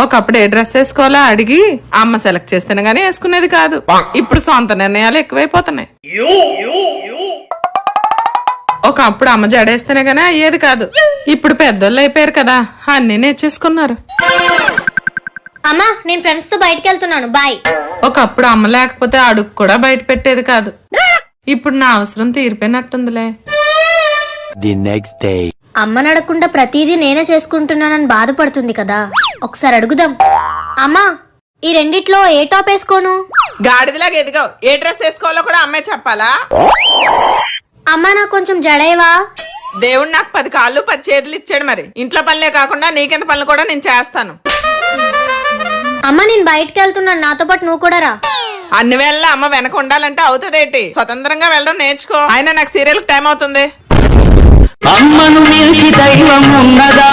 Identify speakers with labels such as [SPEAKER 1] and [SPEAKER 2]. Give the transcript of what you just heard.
[SPEAKER 1] ఒకప్పుడు ఏ డ్రెస్ వేసుకోవాలో అడిగి అమ్మ సెలెక్ట్ చేస్తేనే గానీ వేసుకునేది కాదు. ఇప్పుడు సొంత నిర్ణయాలు ఎక్కువైపోతున్నాయి. ఒకప్పుడు అమ్మ జడేస్తేనే గానీ అయ్యేది కాదు. ఇప్పుడు పెద్దోళ్ళు అయిపోయారు కదా, అన్ని నేర్చేసుకున్నారు.
[SPEAKER 2] అమ్మా నేను ఫ్రెండ్స్ తో బయటకు వెళ్తున్నాను, బాయ్.
[SPEAKER 1] ఒకప్పుడు అమ్మ లేకపోతే అడుగు కూడా బయట పెట్టేది కాదు. ఇప్పుడు నా అవసరం తీరిపోయినట్టుందిలే.
[SPEAKER 2] అమ్మని అడగకుండా ప్రతిదీ నేనే చేసుకుంటున్నానని బాధపడుతుంది కదా, ఒకసారి అడుగుదాం. అమ్మా ఈ రెండిట్లో ఏ టాప్ వేసుకోను?
[SPEAKER 1] గాడిదలాగా ఎదిగావు, ఏ డ్రెస్ వేసుకోవాలో కూడా అమ్మే చెప్పాలా?
[SPEAKER 2] అమ్మా నాకు కొంచెం జడేవా?
[SPEAKER 1] దేవుడు నాకు 10 కాళ్ళు 10 చేతులు ఇచ్చాడు, మరి ఇంట్లో పనులే కాకుండా నీకెంత పనులు కూడా నేను చేస్తాను.
[SPEAKER 2] అమ్మ నేను బయటకు వెళ్తున్నాను, నాతో పాటు నువ్వు కూడా రా.
[SPEAKER 1] అన్ని వేళ అమ్మ వెనక ఉండాలంటే అవుతుందేంటి? స్వతంత్రంగా వెళ్ళడం నేర్చుకో. అయినా నాకు సీరియల్ టైం అవుతుంది.
[SPEAKER 3] అమ్మను మించి దైవం ఉన్నదా?